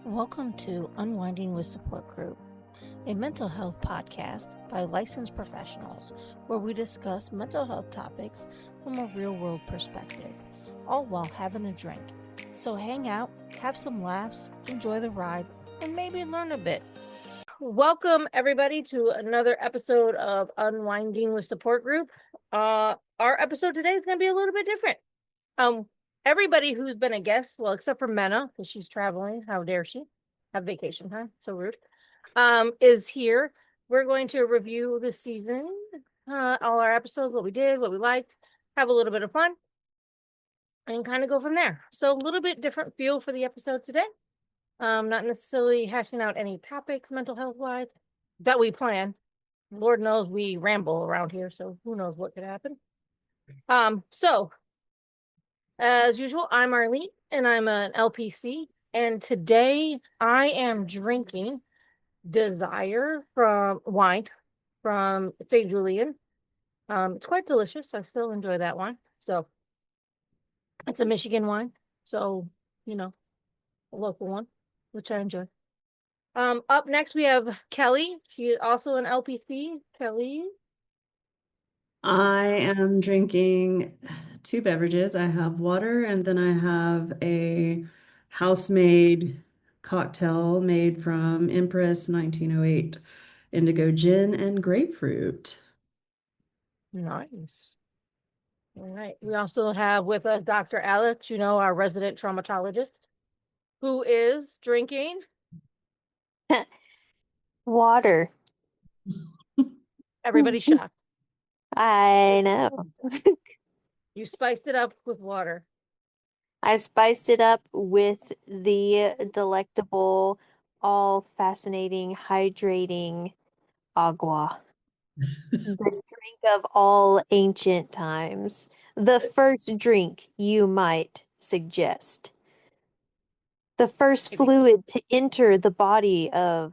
Welcome to Unwinding with Support Group, a mental health podcast by licensed professionals where we discuss mental health topics from a real world perspective, all while having a drink. So hang out, have some laughs, enjoy the ride, and maybe learn a bit. Welcome, everybody, to another episode of Unwinding with Support Group. Our episode today is going to be a little bit different. Everybody who's been a guest, well, except for Menna, because she's traveling, how dare she have vacation time, so rude, is here. We're going to review this season, all our episodes, what we did, what we liked, have a little bit of fun, and kind of go from there. So a little bit different feel for the episode today. Not necessarily hashing out any topics mental health wise that we plan. Lord knows we ramble around here, so who knows what could happen. So as usual, I'm Arlene, and I'm an LPC, and today I am drinking Desire from wine from St. Julian. It's quite delicious. I still enjoy that wine. So it's a Michigan wine, so a local one, which I enjoy. Up next we have Kelly. She is also an LPC. Kelly. I am drinking two beverages. I have water and then I have a house-made cocktail made from Empress 1908 indigo gin and grapefruit. Nice. All right. We also have with us Dr. Alex, our resident traumatologist, who is drinking Water. Everybody's shocked. I know. You spiced it up with water. I spiced it up with the delectable, all fascinating, hydrating agua. The drink of all ancient times. The first drink you might suggest. The first fluid to enter the body of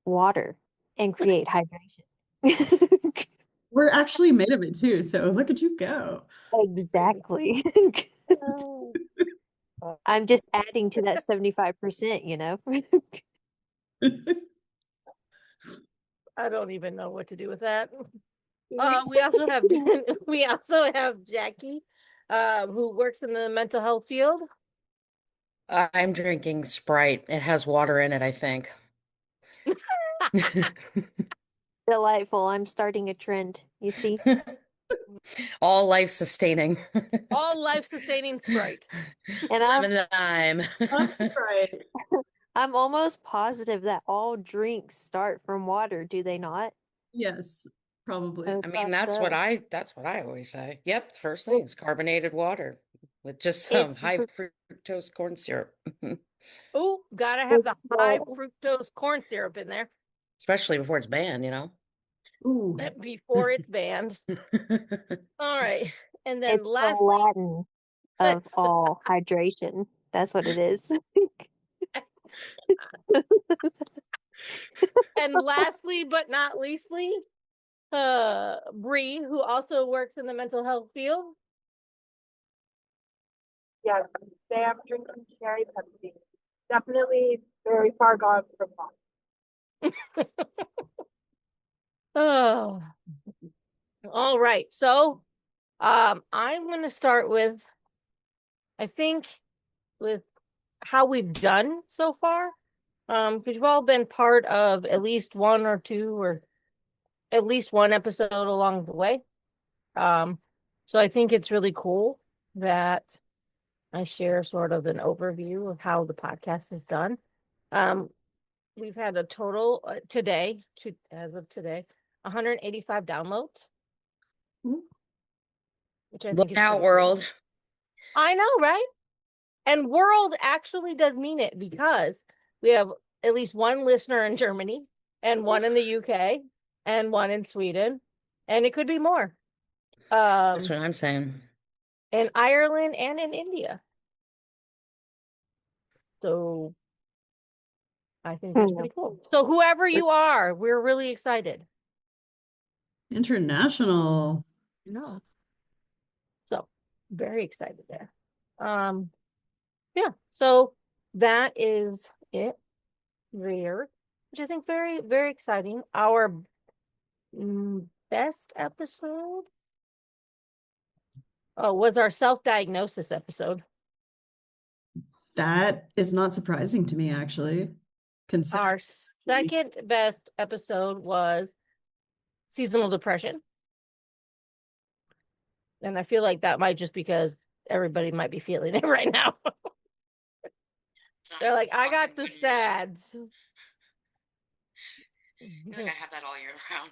water and create hydration. We're actually made of it too, so look at you go. Exactly. I'm just adding to that 75%, I don't even know what to do with that. We also have we also have Jackie, who works in the mental health field. I'm drinking Sprite. It has water in it, I think. Delightful. I'm starting a trend, you see? All life sustaining. All life-sustaining Sprite. And Lemon lime. Sprite. I'm almost positive that all drinks start from water, do they not? Yes, probably. I I mean, thought that's so. what I always say. Yep, first thing is carbonated water with just some It's high fructose corn syrup. Ooh, gotta have the It's high the- fructose corn syrup in there Especially before it's banned. Ooh. before it's banned. All right, and then it's the lastly, Latin of all hydration. That's what it is. and lastly but not leastly, Bree, who also works in the mental health field. Yes, today I'm drinking cherry Pepsi. Definitely very far gone from mine. Oh, all right. So, I'm going to start with, I think, with how we've done so far. Because you've all been part of at least one or two, or at least one episode along the way. So I think it's really cool that I share sort of an overview of how the podcast is done. We've had a total as of today, 185 downloads, which I think Look is out, pretty world. cool. I know, right? And world actually does mean it, because we have at least one listener in Germany and one in the UK and one in Sweden, and it could be more. That's what I'm saying. In Ireland and in India. So I think that's pretty cool. So whoever you are, we're really excited. International. No. So very excited there. Yeah. So that is it there, which I think very, very exciting. Our best episode was our self-diagnosis episode. That is not surprising to me, actually. Our second best episode was seasonal depression. And I feel like that might just because everybody might be feeling it right now. They're like, I got the sads. I feel like I have that all year round.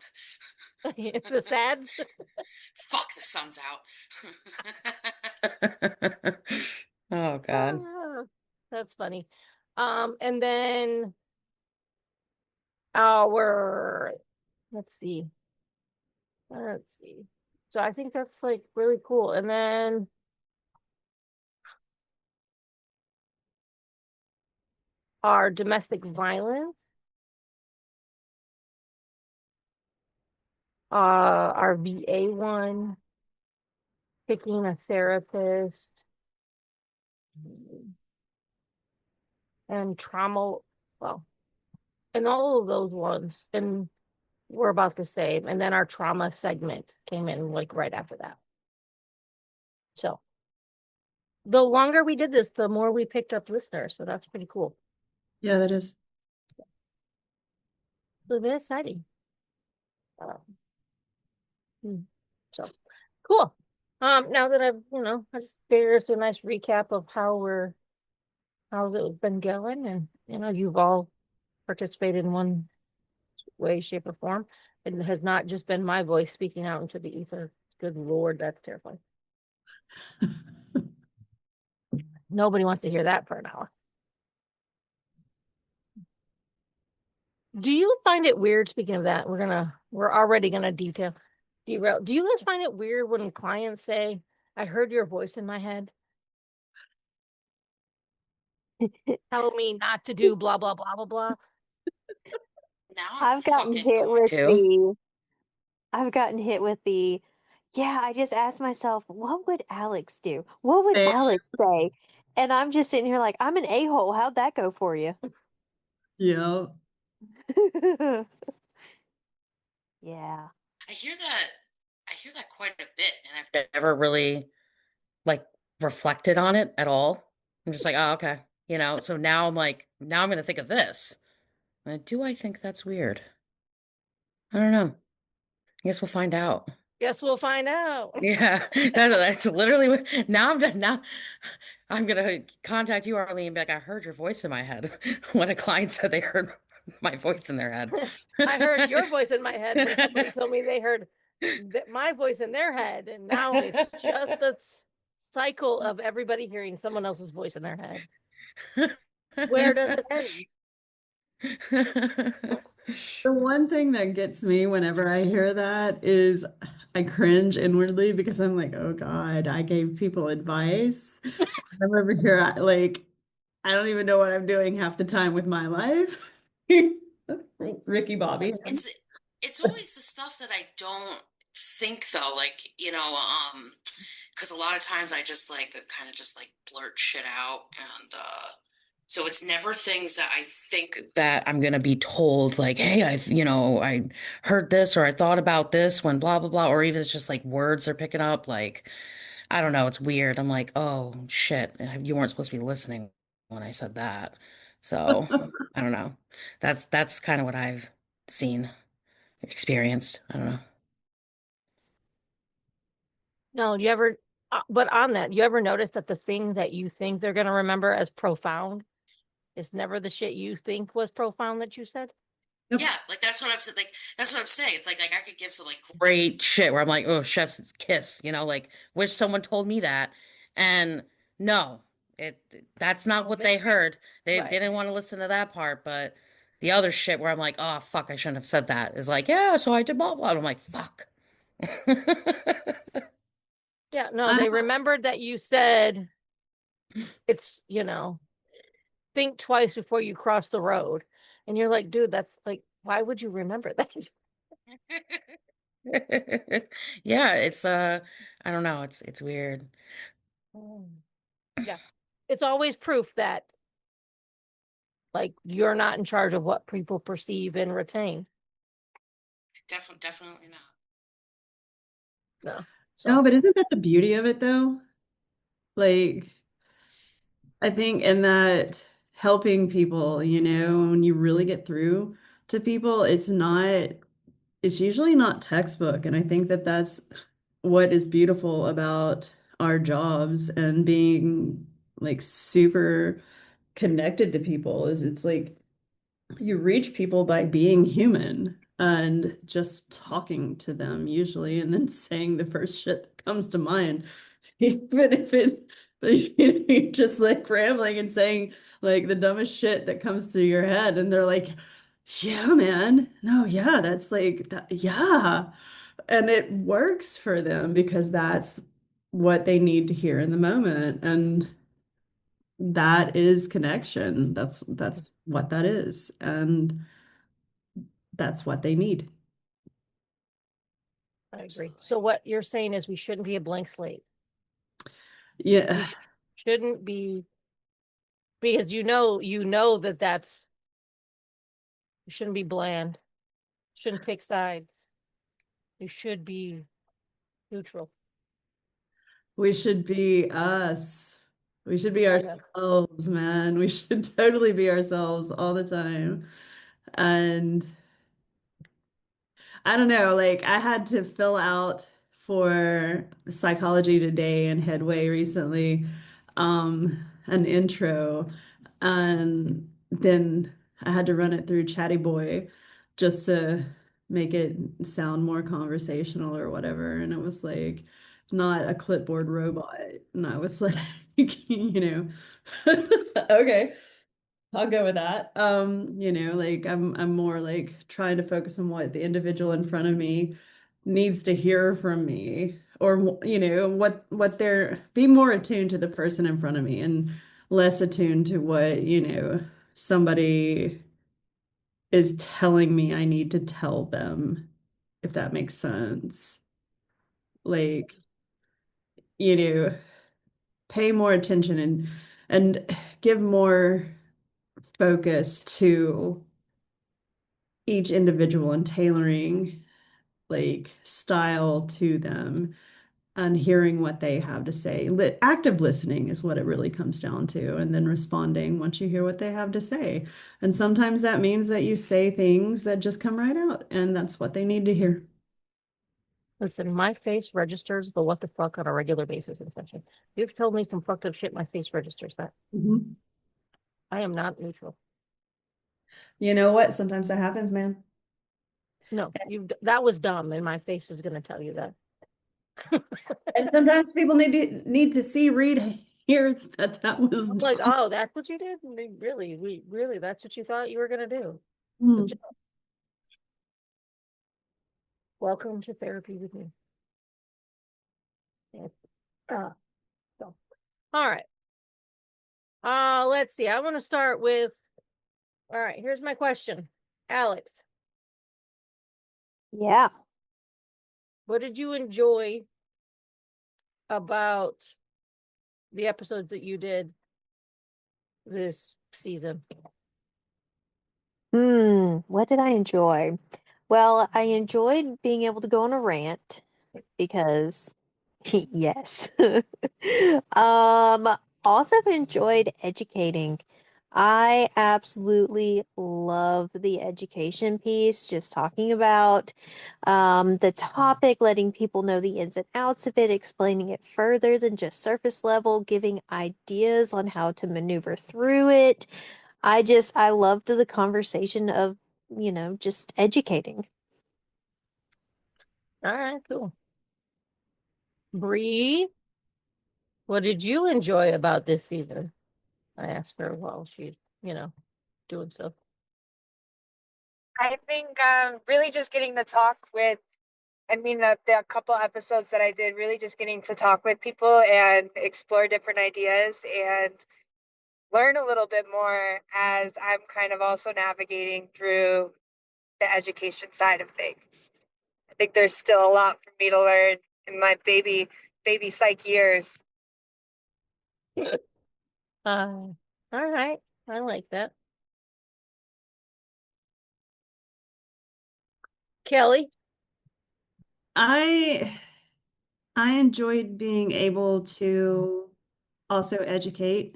The sads. Fuck, the sun's out. Oh God. That's funny. And then our let's see. So I think that's like really cool. And then our domestic violence, our VA one, picking a therapist, and trauma. Well, and all of those ones, and we're about the same. And then our trauma segment came in like right after that. So the longer we did this, the more we picked up listeners. So that's pretty cool. Yeah, that is. So very exciting. So cool. Now that I've, I just figured it's a nice recap of how's it been going, and you've all participated in one way, shape, or form. It has not just been my voice speaking out into the ether. Good Lord, that's terrifying. Nobody wants to hear that for an hour. Do you find it weird, speaking of that, we're already gonna derail. Do you guys find it weird when clients say, I heard your voice in my head telling me not to do blah, blah, blah, blah, blah? Now I'm I've gotten fucking hit going with to. I've gotten hit with yeah, I just asked myself, what would Alex do? What would Same. Alex say? And I'm just sitting here like, I'm an a-hole. How'd that go for you? Yeah. Yeah. I hear that quite a bit, and I've never really like reflected on it at all. I'm just like, oh, okay. So now I'm like, now I'm gonna think of this. Do I think that's weird? I don't know. I guess we'll find out. Guess we'll find out. Yeah, that's literally now I'm done. Now I'm gonna contact you, Arlene, and be like, I heard your voice in my head when a client said they heard my voice in their head. I heard your voice in my head when somebody told me they heard my voice in their head, and now it's just a cycle of everybody hearing someone else's voice in their head. Where does it end? The one thing that gets me whenever I hear that is I cringe inwardly because I'm like, oh God, I gave people advice. I'm over here, like, I don't even know what I'm doing half the time with my life. Ricky Bobby. It's always the stuff that I don't think though, like, because a lot of times I just like kind of just like blurt shit out, and so it's never things that I think that I'm gonna be told like, hey, I heard this or I thought about this when blah blah blah, or even it's just like words they're picking up, like I don't know, it's weird. I'm like, oh shit, you weren't supposed to be listening when I said that. So I don't know. That's kind of what I've seen, experienced. I don't know. No, but on that, you ever notice that the thing that you think they're going to remember as profound is never the shit you think was profound that you said? Yep. Yeah, like that's what I'm saying. Like that's what I'm saying. It's like I could give some like great shit where I'm like, oh, chef's kiss, like wish someone told me that. And no, that's not what they heard. They Right. didn't want to listen to that part, but the other shit where I'm like, oh fuck, I shouldn't have said that is like, yeah, so I did blah blah. And I'm like, fuck. Yeah, no, I- they remembered that you said it's, think twice before you cross the road. And you're like, dude, that's like, why would you remember that? Yeah, it's I don't know, it's weird. Yeah. It's always proof that Like, you're not in charge of what people perceive and retain. Definitely not. No. No, So but isn't that the beauty of it though? Like, I think in that helping people, you know, when you really get through to people, it's usually not textbook. And I think that that's what is beautiful about our jobs and being like super connected to people is it's like you reach people by being human and just talking to them usually and then saying the first shit that comes to mind even if it you're just like rambling and saying like the dumbest shit that comes to your head and they're like yeah man no yeah that's like that yeah and it works for them because that's what they need to hear in the moment and that is connection that's what that is and that's what they need. I agree. So what you're saying is we shouldn't be a blank slate. Yeah, We shouldn't be, because that that's, you shouldn't be bland. Shouldn't pick sides. You should be neutral. we should be us. We should be Yeah. ourselves, man. We should totally be ourselves all the time. And I don't know, like I had to fill out for Psychology Today and Headway recently, an intro, and then I had to run it through Chatty Boy just to make it sound more conversational or whatever. And it was like not a clipboard robot. And I was like, you know, okay. I'll go with that. You know, like I'm more like trying to focus on what the individual in front of me needs to hear from me or you know, what they're be more attuned to the person in front of me and less attuned to what, you know, somebody is telling me I need to tell them, if that makes sense. Like, you know, pay more attention and give more focus to each individual and tailoring like style to them and hearing what they have to say. Active listening is what it really comes down to, and then responding once you hear what they have to say. And sometimes that means that you say things that just come right out, and that's what they need to hear. Listen, my face registers the what the fuck on a regular basis in session. You've told me some fucked up shit, my face registers that. Mhm. I am not neutral. You know what? Sometimes that happens, man. No, that was dumb, and my face is gonna tell you that. And sometimes people need to see, read, hear that that was I'm like, oh, that's what you did? Really, that's what you thought you were gonna do? Good job. Welcome to therapy with me. Yeah. So, all right. Let's see. I want to start with. All right, here's my question, Alex. Yeah. What did you enjoy about the episodes that you did this season? What did I enjoy? Well, I enjoyed being able to go on a rant because yes. Um, also enjoyed educating. I absolutely love the education piece, just talking about the topic, letting people know the ins and outs of it, explaining it further than just surface level, giving ideas on how to maneuver through it. I loved the conversation of, just educating. All right, cool. Bree, what did you enjoy about this season? I asked her while she's, doing stuff. I think really just getting to talk with, I mean, the couple episodes that I did, really just getting to talk with people and explore different ideas and learn a little bit more as I'm kind of also navigating through the education side of things. I think there's still a lot for me to learn in my baby psych years. All right. I like that. Kelly? I enjoyed being able to also educate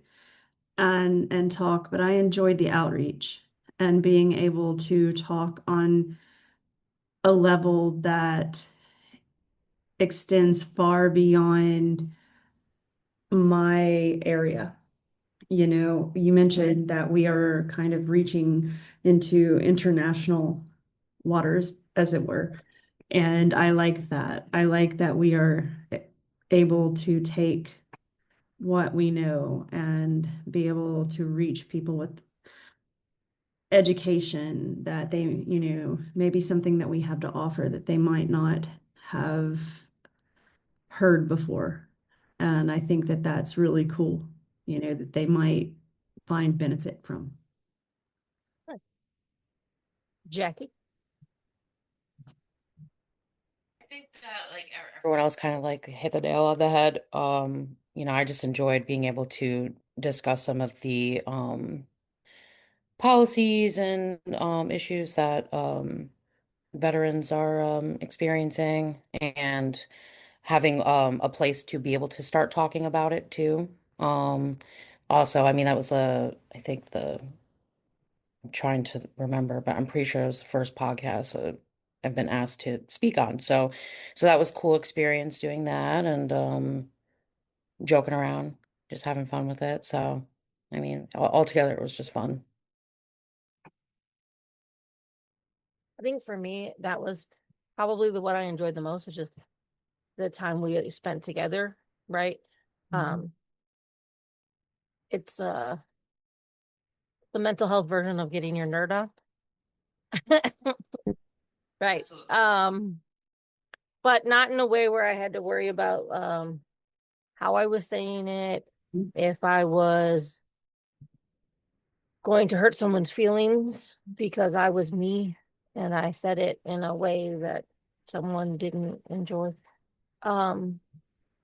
and talk, but I enjoyed the outreach and being able to talk on a level that extends far beyond my area. You know, you mentioned that we are kind of reaching into international waters, as it were. And I like that. I like that we are able to take what we know and be able to reach people with education that they, maybe something that we have to offer that they might not have heard before. And I think that that's really cool, that they might find benefit from. Jackie? I think that like everyone else kind of like hit the nail on the head. I just enjoyed being able to discuss some of the policies and issues that veterans are experiencing and having a place to be able to start talking about it too. Also, I mean that was I think I'm trying to remember, but I'm pretty sure it was the first podcast I've been asked to speak on. So that was cool experience doing that and joking around, just having fun with it. So, I mean, altogether, it was just fun. I think for me, that was probably what I enjoyed the most, is just the time we spent together, right? Mhm. It's the mental health version of getting your nerd off. Right. Absolutely. But not in a way where I had to worry about how I was saying it, if I was going to hurt someone's feelings because I was me and I said it in a way that someone didn't enjoy. Um,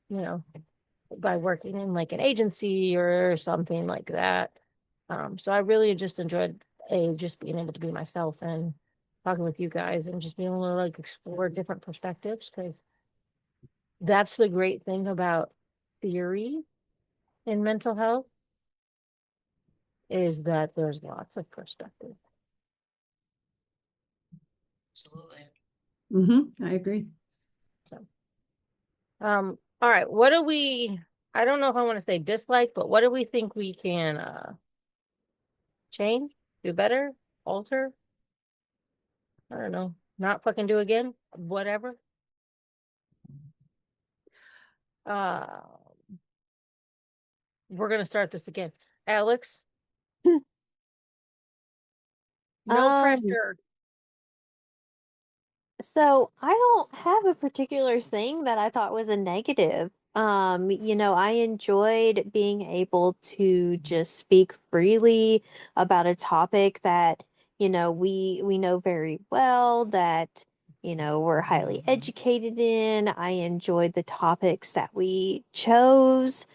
you know, by working in like an agency or something like that. So I really just enjoyed just being able to be myself and talking with you guys and just being able to like explore different perspectives, because that's the great thing about theory in mental health, is that there's lots of perspective. Absolutely. I agree. So, all right, I don't know if I want to say dislike, but what do we think we can change, do better, alter? I don't know, not fucking do again, whatever. Uh, we're gonna start this again. Alex, no Um, pressure. so I don't have a particular thing that I thought was a negative. I enjoyed being able to just speak freely about a topic that, we know very well, that, we're highly educated in. I enjoyed the topics that we chose.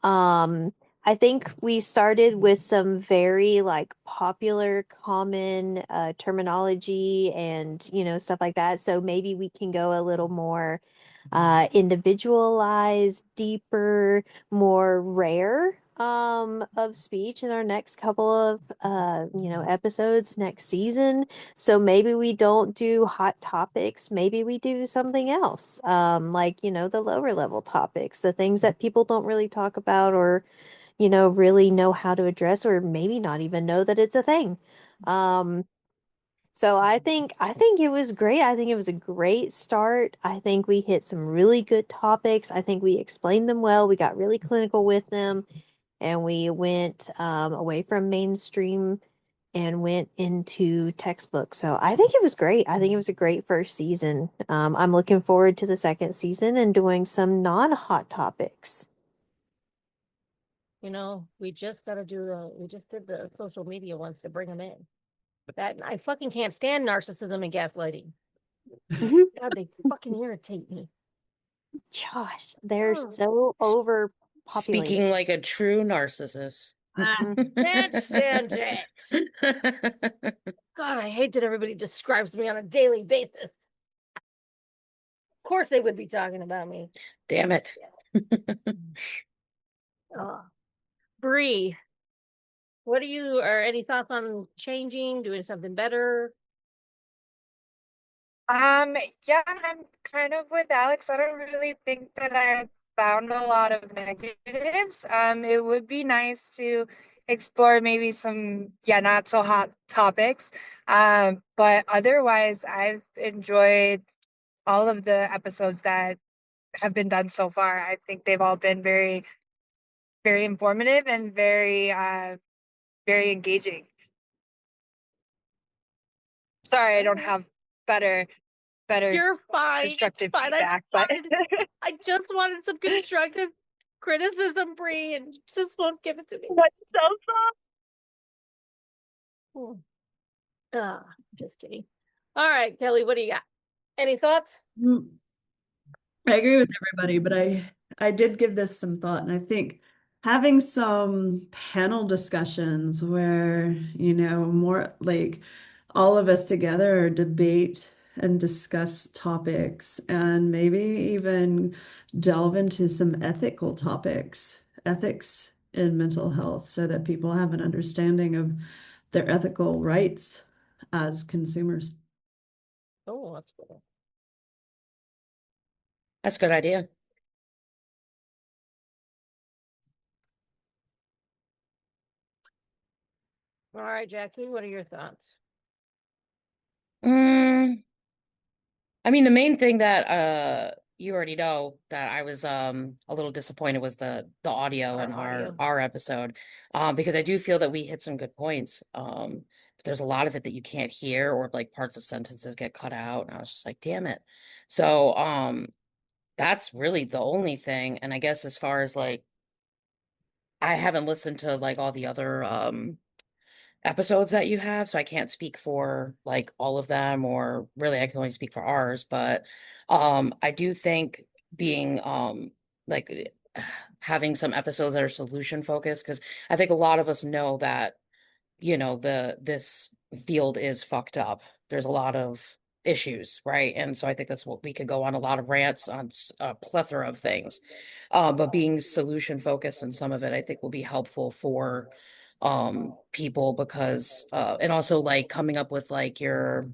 Um, I think we started with some very like popular common terminology and stuff like that. So maybe we can go a little more individualized, deeper, more rare of speech in our next couple of episodes next season. So maybe we don't do hot topics, maybe we do something else. Like, the lower level topics, the things that people don't really talk about or really know how to address, or maybe not even know that it's a thing. Um so I think it was great. I think it was a great start. I think we hit some really good topics. I think we explained them well. We got really clinical with them, and we went away from mainstream and went into textbook. So I think it was great. I think it was a great first season. I'm looking forward to the second season and doing some non-hot topics. We just gotta we just did the social media ones to bring them in. That I fucking can't stand narcissism and gaslighting. God, they fucking irritate me. Gosh, they're Oh, so overpopulated. Speaking like a true narcissist. can't stand it. God, I hate that everybody describes me on a daily basis. course they would be talking about me. Damn it. Bree, what are any thoughts on changing, doing something better? Yeah, I'm kind of with Alex. I don't really think that I found a lot of negatives. It would be nice to explore maybe some, yeah, not so hot topics. But otherwise, I've enjoyed all of the episodes that have been done so far. I think they've all been very, very informative and very engaging. Sorry, I don't have better You're fine. constructive It's fine. feedback, but I just wanted some constructive criticism, Bree, and you just won't give it to me. that's so Just kidding. All right, Kelly, what do you got? Any thoughts? I agree with everybody, but I did give this some thought, and I think having some panel discussions where, more like all of us together debate and discuss topics and maybe even delve into some ethical topics, ethics in mental health, so that people have an understanding of their ethical rights as consumers. Oh, that's cool. That's a good idea. All right, Jackie, what are your thoughts? I mean, the main thing that you already know that I was a little disappointed was the audio in our episode. Because I do feel that we hit some good points. But there's a lot of it that you can't hear, or like parts of sentences get cut out, and I was just like, damn it. So that's really the only thing. And I guess as far as like, I haven't listened to like all the other episodes that you have, so I can't speak for like all of them, or really I can only speak for ours. But I do think being like having some episodes that are solution focused, because I think a lot of us know that, this field is fucked up. There's a lot of issues, right? And so I think that's what we could go on a lot of rants on a plethora of things. But being solution focused in some of it, I think will be helpful for people, because and also like coming up with like your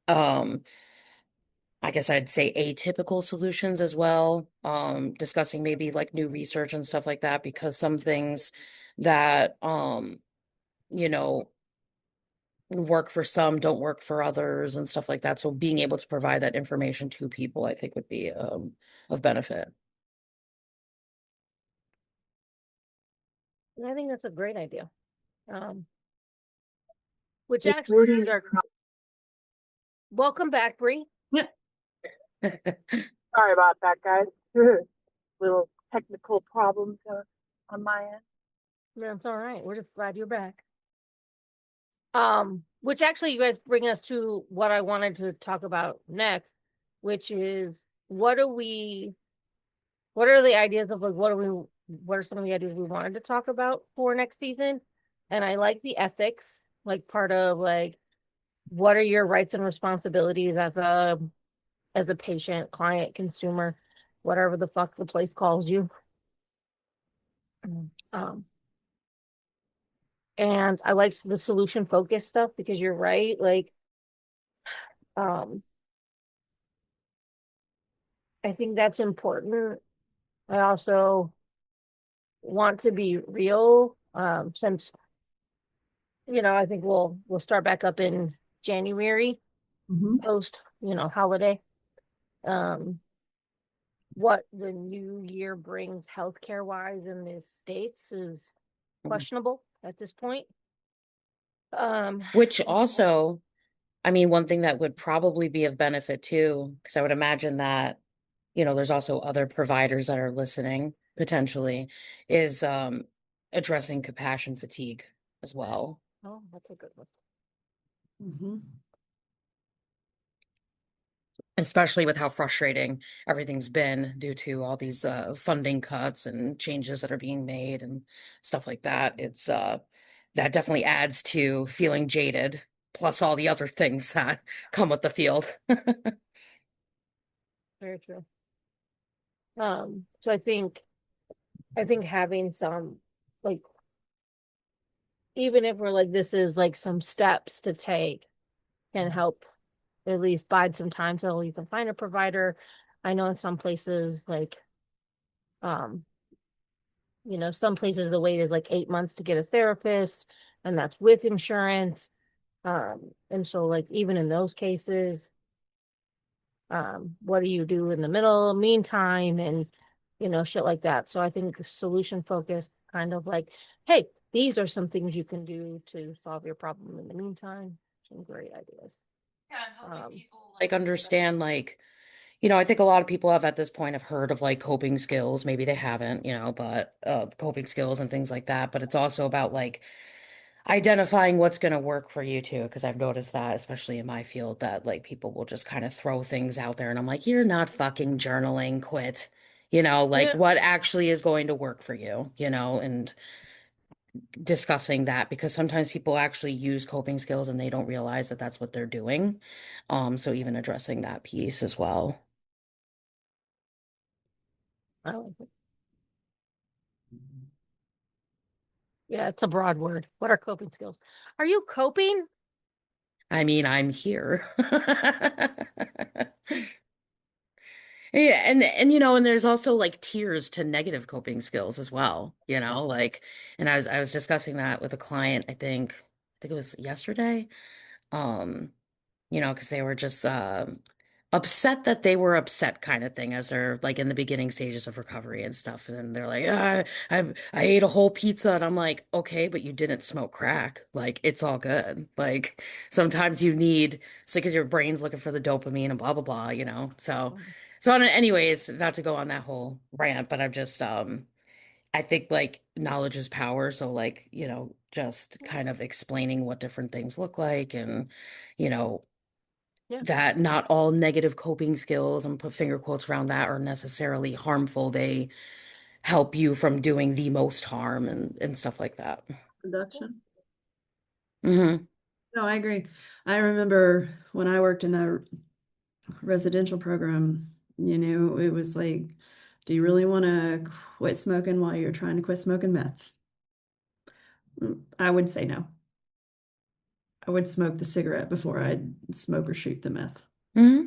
um I guess I'd say atypical solutions as well. Discussing maybe like new research and stuff like that, because some things that you know work for some don't work for others and stuff like that. So being able to provide that information to people, I think would be of benefit. I think that's a great idea. Which actually is our welcome back, Bree. Yeah. Sorry about that, guys. Little technical problems on my end. That's all right. We're just glad you're back. Which actually you guys bring us to what I wanted to talk about next, which is what are the ideas of like what are some of the ideas we wanted to talk about for next season? And I like the ethics, like part of like what are your rights and responsibilities as a patient, client, consumer, whatever the fuck the place calls you. And I like the solution focused stuff, because you're right, like I think that's important. I also want to be real, since I think we'll start back up in January post holiday. What the new year brings healthcare wise in the States is questionable at this point. Which also, I mean, one thing that would probably be of benefit too, because I would imagine that, there's also other providers that are listening potentially, is addressing compassion fatigue as well. Oh, that's a good one. Especially with how frustrating everything's been due to all these funding cuts and changes that are being made and stuff like that. It's that definitely adds to feeling jaded, plus all the other things that come with the field. Very true. So I think having some, like, even if we're like, this is like some steps to take, can help at least bide some time till you can find a provider. I know in some places, like, um, some places the wait is like 8 months to get a therapist, and that's with insurance. And so like even in those cases, what do you do in the middle, meantime, and shit like that. So I think solution focused, kind of like, hey, these are some things you can do to solve your problem in the meantime. Some great ideas. Yeah, I'm hoping Um, people like understand, like, I think a lot of people have at this point have heard of like coping skills. Maybe they haven't, but coping skills and things like that. But it's also about like identifying what's going to work for you too. Because I've noticed that, especially in my field, that like people will just kind of throw things out there, and I'm like, you're not fucking journaling, quit. Like Yeah. what actually is going to work for you, and discussing that, because sometimes people actually use coping skills and they don't realize that that's what they're doing. So even addressing that piece as well. I like it. Yeah, it's a broad word. What are coping skills? Are you coping? I mean, I'm here. Yeah, and there's also like tiers to negative coping skills as well, like, and I was discussing that with a client, I think it was yesterday. Um, because they were just upset that they were upset, kind of thing, as they're like in the beginning stages of recovery and stuff. And then they're like, I ate a whole pizza, and I'm like, okay, but you didn't smoke crack. Like, it's all good. Like, sometimes you need, so because your brain's looking for the dopamine and blah blah blah, So, anyways, not to go on that whole rant, but I'm just I think like knowledge is power. So like, just kind of explaining what different things look like, and you know Yeah. that not all negative coping skills, and put finger quotes around that, are necessarily harmful. They help you from doing the most harm, and stuff like that. Production. Hmm. No, I agree. I remember when I worked in a residential program, it was like, do you really want to quit smoking while you're trying to quit smoking meth? I would say no. I would smoke the cigarette before I'd smoke or shoot the meth, Hmm.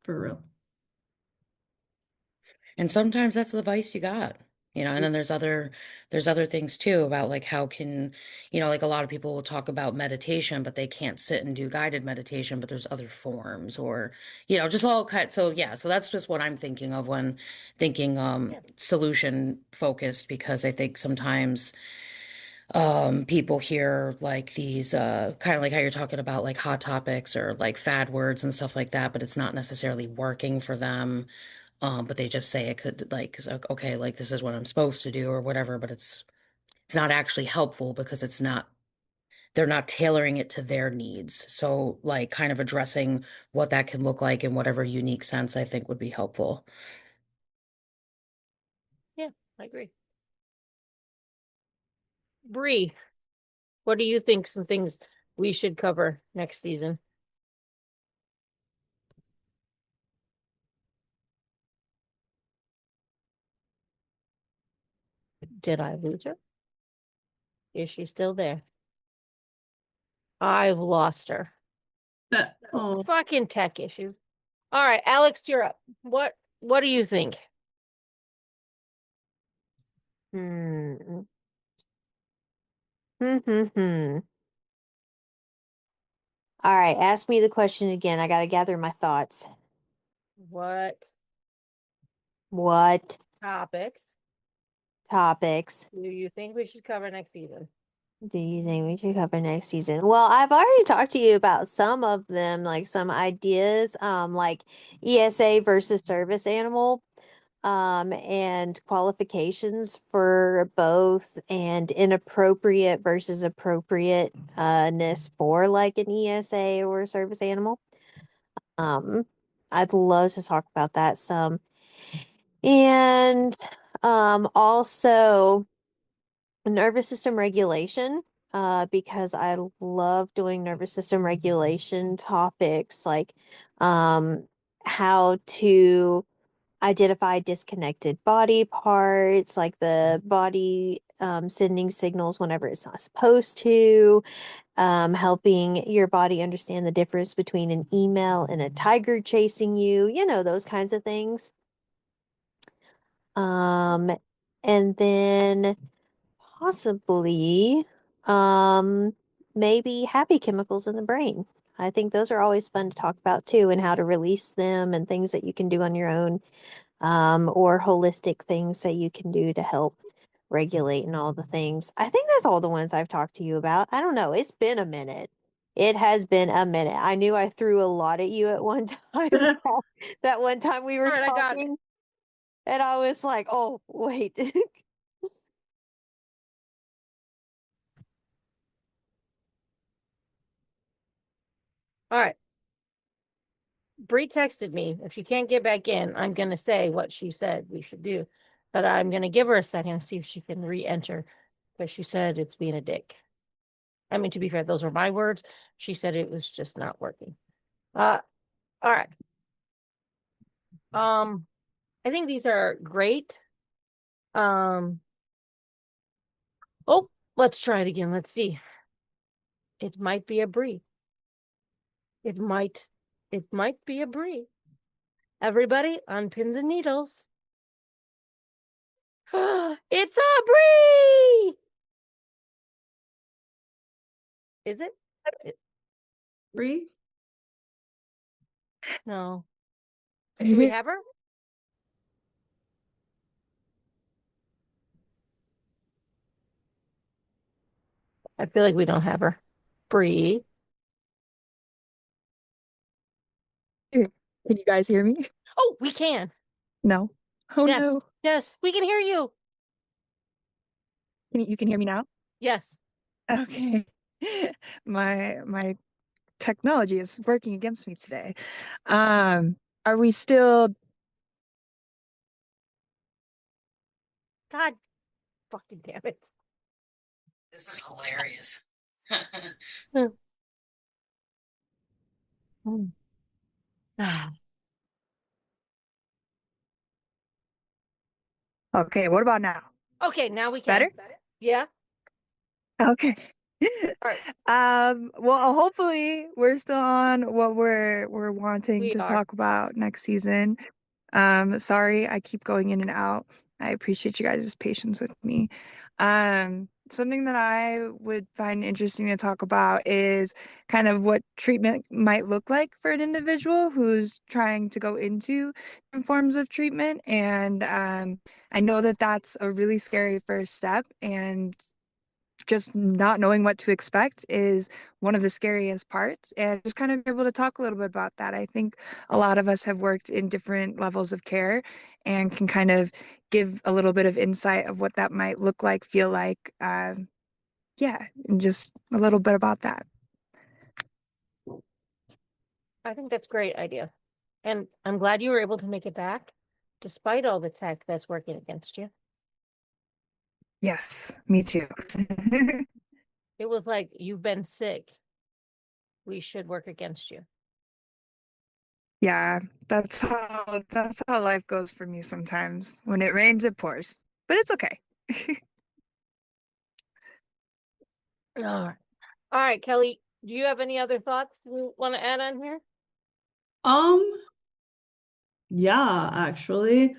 for real. And sometimes that's the advice you got, and then there's other things too, about like how can, like a lot of people will talk about meditation, but they can't sit and do guided meditation, but there's other forms, or, just all kind. So yeah, so that's just what I'm thinking of when thinking Yeah. solution focused, because I think sometimes people hear like these kind of like how you're talking about like hot topics or like fad words and stuff like that, but it's not necessarily working for them. But they just say it could, like, okay, like this is what I'm supposed to do or whatever, but it's not actually helpful, because they're not tailoring it to their needs. So like kind of addressing what that can look like in whatever unique sense I think would be helpful. Yeah, I agree. Bree, what do you think some things we should cover next season? Did I lose her? Is she still there? I've lost her. Oh, Fucking tech issues. All right, Alex, you're up. What do you think? Hmm. Hmm. All right, ask me the question again. I got to gather my thoughts. What What topics topics do you think we should cover next season? do you think we should cover next season? Well, I've already talked to you about some of them, like some ideas, like ESA versus service animal, and qualifications for both, and inappropriate versus appropriateness for like an ESA or a service animal. Um, I'd love to talk about that some. And also nervous system regulation, because I love doing nervous system regulation topics, like um how to identify disconnected body parts, like the body sending signals whenever it's not supposed to, helping your body understand the difference between an email and a tiger chasing you, those kinds of things. Um, and then possibly, maybe happy chemicals in the brain. I think those are always fun to talk about too, and how to release them and things that you can do on your own, or holistic things that you can do to help regulate and all the things. I think that's all the ones I've talked to you about. I don't know. It's been a minute. It has been a minute. I knew I threw a lot at you at one time. That one time we were All right, I got it. talking, and I was like, oh, wait. All right. Bree texted me. If she can't get back in, I'm going to say what she said we should do. But I'm going to give her a second to see if she can re-enter because she said it's being a dick. I mean, to be fair, those are my words. She said it was just not working. All right. I think these are great. Oh, let's try it again. Let's see. It might be a Bree. It might be a Bree. Everybody on pins and needles. It's a Bree. Is it? Free? No. Do we have her? I feel like we don't have her. Bree. Can you guys hear me? Oh, we can. No. Oh Yes. no. Yes, we can hear you. You can hear me now? Yes. Okay. My technology is working against me today. Are we still God fucking damn it. This is hilarious. Ah. okay? What about now? Okay, now we can. Better? Yeah. Okay. All right. Well, hopefully we're still on what we're wanting We to are. talk about next season. Sorry, I keep going in and out. I appreciate you guys' patience with me. Something that I would find interesting to talk about is kind of what treatment might look like for an individual who's trying to go into different forms of treatment. And I know that that's a really scary first step, and just not knowing what to expect is one of the scariest parts, and just kind of be able to talk a little bit about that. I think a lot of us have worked in different levels of care and can kind of give a little bit of insight of what that might look like, feel like. Yeah, and just a little bit about that. I think that's a great idea. And I'm glad you were able to make it back despite all the tech that's working against you. Yes, me too. It was like you've been sick. We should work against you. Yeah, that's how life goes for me sometimes. When it rains, it pours, but it's okay. All right. All right, Kelly, do you have any other thoughts you want to add on here? Yeah, actually.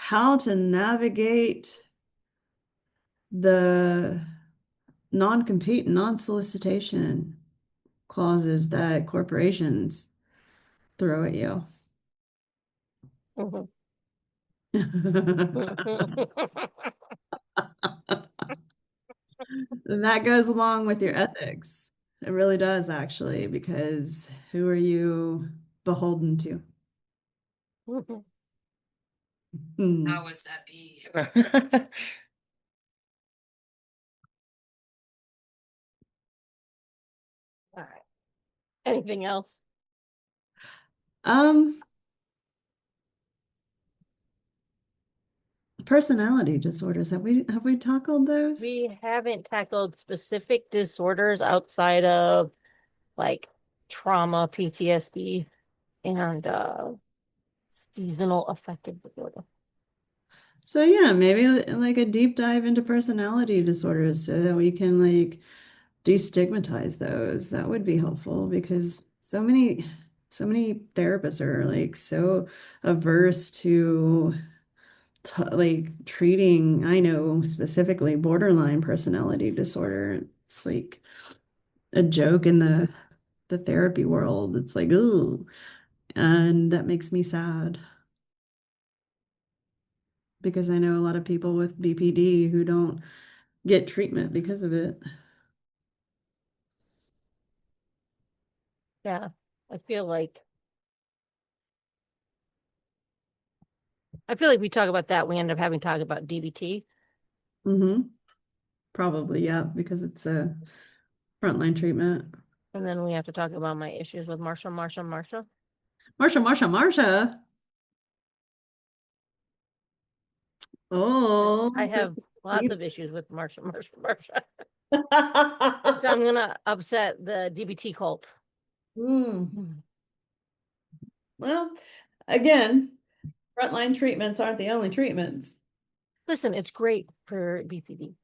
How to navigate the non-compete and non-solicitation clauses that corporations throw at you. Mhm. And that goes along with your ethics. It really does, actually, because who are you beholden to? Hmm. How was that be? All right. Anything else? Um, Personality disorders. Have we tackled those? We haven't tackled specific disorders outside of like trauma, PTSD, and seasonal affective disorder. So yeah, maybe like a deep dive into personality disorders so that we can like destigmatize those. That would be helpful because so many therapists are like so averse to t like treating, I know specifically borderline personality disorder. It's like a joke in the therapy world. It's like, ooh, and that makes me sad because I know a lot of people with BPD who don't get treatment because of it. Yeah, I feel like we talk about that, we end up having to talk about DBT. Mm-hmm. Probably, yeah, because it's a frontline treatment. And then we have to talk about my issues with Marsha. Marsha, Marsha, Marsha. Oh, I have lots of issues with Marsha. So I'm gonna upset the DBT cult. Well, again, frontline treatments aren't the only treatments. Listen, it's great for BPD.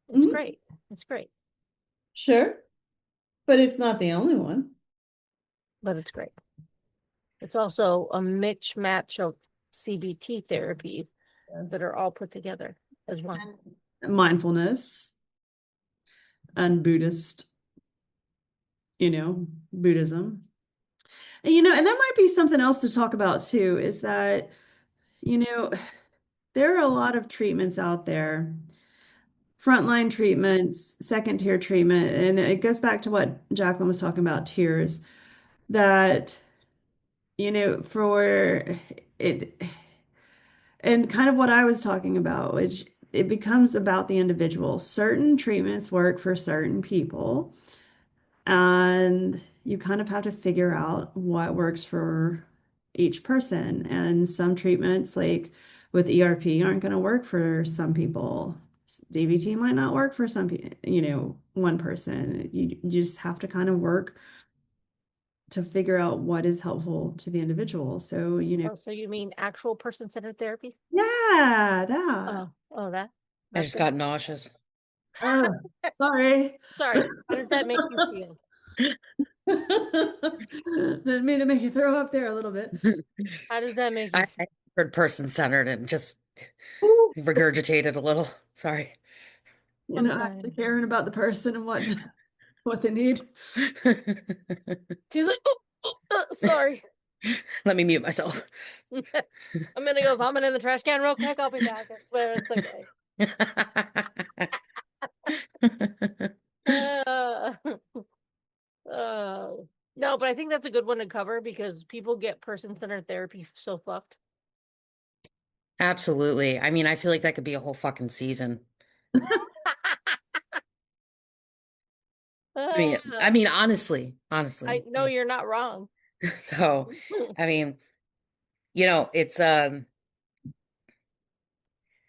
It's Mhm. great. It's great, Sure, but it's not the only one. but it's great. It's also a mix match of CBT therapies Yes. that are all put together as one. Mindfulness and Buddhist, Buddhism. And that might be something else to talk about too, is that, you know, there are a lot of treatments out there, frontline treatments, second tier treatment, and it goes back to what Jacqueline was talking about, tiers, that, for it, and kind of what I was talking about, which it becomes about the individual. Certain treatments work for certain people, and you kind of have to figure out what works for each person. And some treatments, like with ERP, aren't going to work for some people. DBT might not work for some people, one person. You just have to kind of work to figure out what is helpful to the individual. So, Oh, so you mean actual person-centered therapy? yeah, that. That. I just got nauseous. Oh, sorry. Sorry. How does that make you feel? Didn't mean to make you throw up there a little bit. How does that make you I feel? heard person-centered and just regurgitated a little. Sorry. I'm Actually sorry. caring about the person and what they need. She's like, sorry. Let me mute myself. I'm gonna go vomit in the trash can real quick. I'll be back. I swear it's okay. No, but I think that's a good one to cover because people get person-centered therapy so fucked. Absolutely. I mean, I feel like that could be a whole fucking season. I mean, honestly, I know you're not wrong. So, I mean, it's I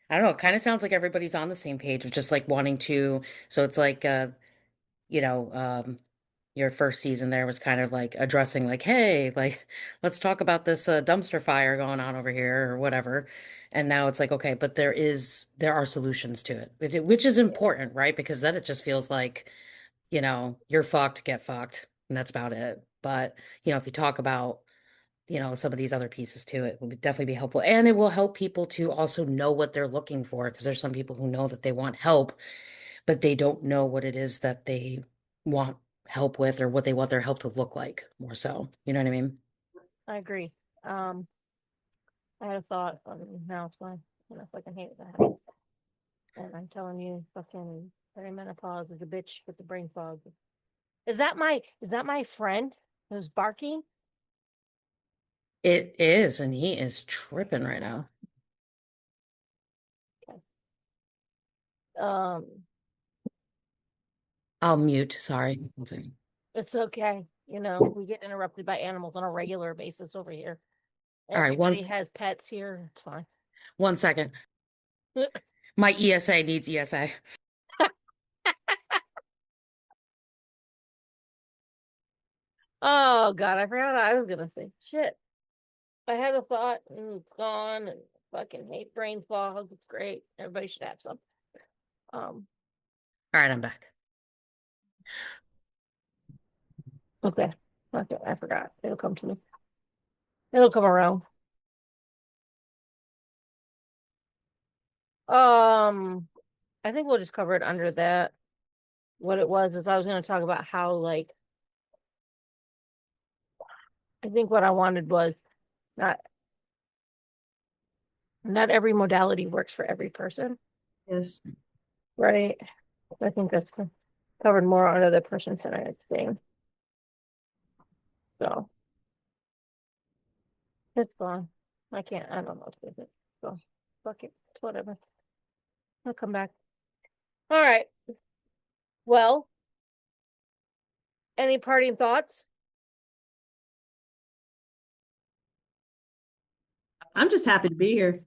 don't know, it kind of sounds like everybody's on the same page of just like wanting to. So it's like you know, your first season there was kind of like addressing like, hey, like let's talk about this dumpster fire going on over here or whatever. And now it's like, okay, but there are solutions to it, which is important, right? Because then it just feels like, you're fucked, get fucked, and that's about it. But, if you talk about, some of these other pieces to it, would definitely be helpful. And it will help people to also know what they're looking for, because there's some people who know that they want help, but they don't know what it is that they want help with or what they want their help to look like more so. You know what I mean? I agree. I had a thought. Now it's fine. I fucking hate that. And I'm telling you, fucking perimenopause is a bitch with the brain fog. Is that my friend who's barking? It is, and he is tripping right now. Um, I'll mute. Sorry. One second. it's okay. We get interrupted by animals on a regular basis over here. All right, Everybody has pets here. It's fine. 1 second. My ESA needs ESA. Oh God, I forgot what I was gonna say. Shit. I had a thought and it's gone and fucking hate brain fog. It's great. Everybody should have some. Um, All right, I'm back. okay. Okay, I forgot. It'll come to me. It'll come around. I think we'll just cover it under that. What it was is I was gonna talk about how like I think what I wanted was not not every modality works for every person, Yes. right? I think that's covered more under the person-centered thing. So it's gone. I don't know what to do with it. So fuck it. It's whatever. I'll come back. All right. Well, any parting thoughts? I'm just happy to be here.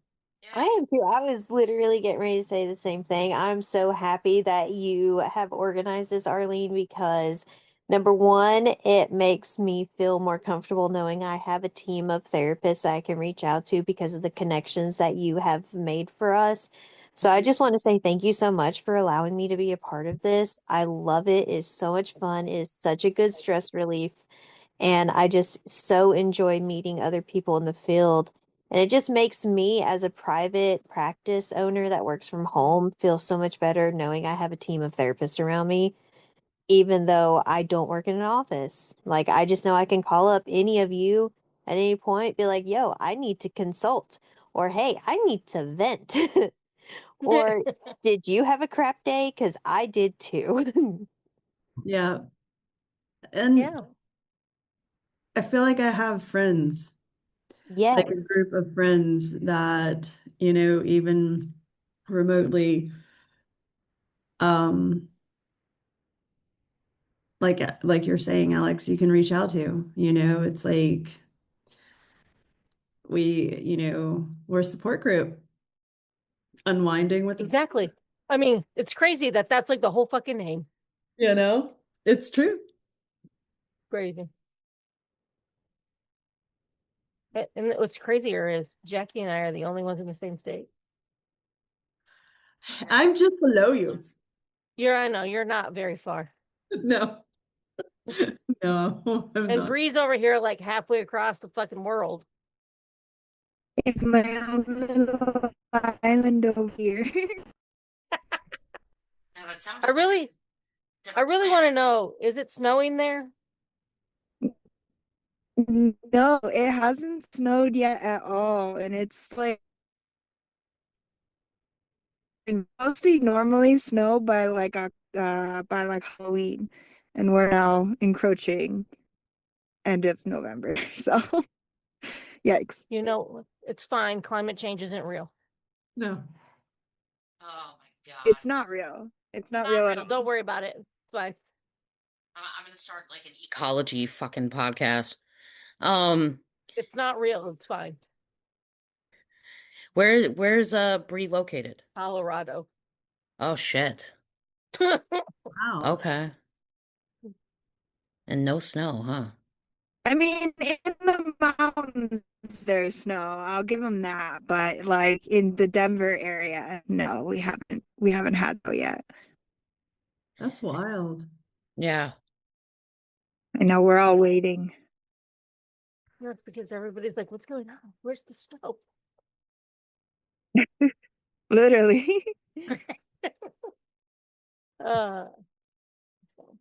I am too. I was literally getting ready to say the same thing. I'm so happy that you have organized this, Arlene, because number one, it makes me feel more comfortable knowing I have a team of therapists I can reach out to because of the connections that you have made for us. So I just want to say thank you so much for allowing me to be a part of this. I love it. It's so much fun. It is such a good stress relief. And I just so enjoy meeting other people in the field. And it just makes me, as a private practice owner that works from home, feel so much better knowing I have a team of therapists around me, even though I don't work in an office. Like, I just know I can call up any of you at any point, be like, yo, I need to consult, or hey, I need to vent, or did you have a crap day? Because I did too. Yeah. And Yeah. I feel like I have friends, like a Yes. group of friends that, even remotely, um, like you're saying, Alex, you can reach out to, it's like we're a support group, unwinding with us, Exactly. I mean, it's crazy that that's like the whole fucking name. it's true. Crazy. And what's crazier is Jackie and I are the only ones in the same state. I'm just below you. I know, you're not very far. No, no, I'm And not. Bree's over here like halfway across the fucking world. In my own little island over here. No, that I sounded like a really I different really want to planet. know, is it snowing there? No, it hasn't snowed yet at all, and it's like mostly normally snow by like Halloween, and we're now encroaching end of November. So, yikes. You know, it's fine. Climate change isn't real. No. Oh my God. It's not real. It's not Not real at real. all. Don't worry about it. It's fine. I'm gonna start like an ecology fucking podcast. Um, It's not real. It's fine. where's Bree located? Colorado. Oh shit. Wow. Okay. And no snow, huh? I mean, in the mountains there's snow. I'll give them that, but like in the Denver area, no, we haven't had that yet. That's wild. Yeah. I know we're all waiting. That's because everybody's like, what's going on? Where's the snow? Literally. Uh, so.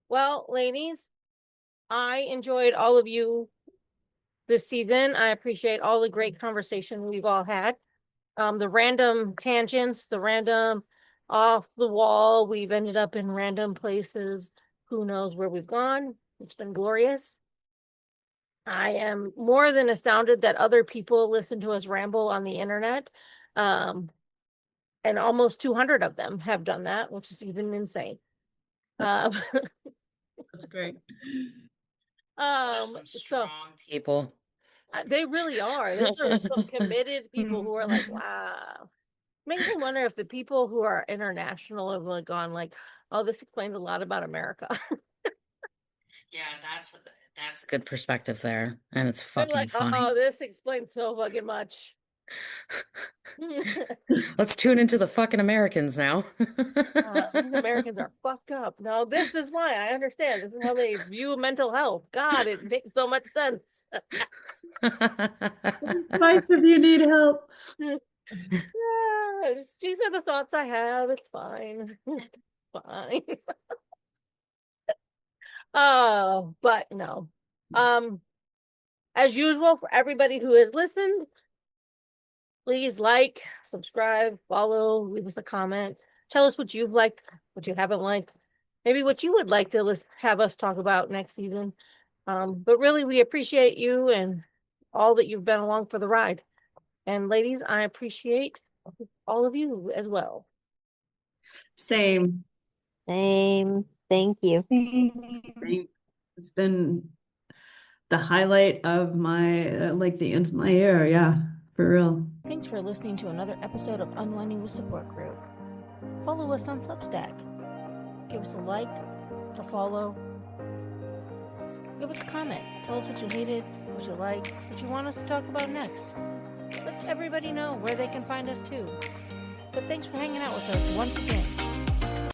Well, ladies, I enjoyed all of you this season. I appreciate all the great conversation we've all had. The random tangents, the random off the wall. We've ended up in random places. Who knows where we've gone? It's been glorious. I am more than astounded that other people listen to us ramble on the internet. And almost 200 of them have done that, which is even insane. Um, That's great. There's some so strong people. they really are. There's some committed people who are like, wow. Makes me wonder if the people who are international have like gone like, oh, this explains a lot about America. Yeah, That's a good perspective there, and it's They're fucking like, oh, funny. this explains so fucking much. Let's tune into the fucking Americans now. These Americans are fucked up. No, this is why I understand. This is how they view mental health. God, it makes so much sense. Advice if you need help. Yeah, these are the thoughts I have. It's fine. Fine. Oh, but no. As usual, for everybody who has listened, please like, subscribe, follow, leave us a comment. Tell us what you've liked, what you haven't liked, maybe what you would like to have us talk about next season. But really, we appreciate you and all that you've been along for the ride. And ladies, I appreciate all of you as well. Same. Same. Thank you. It's been the highlight of my, like the end of my year. Yeah, for real. Thanks for listening to another episode of Unwinding with Support Group. Follow us on Substack. Give us a like, a follow. Give us a comment. Tell us what you hated, what you like, what you want us to talk about next. Let everybody know where they can find us too. But thanks for hanging out with us once again.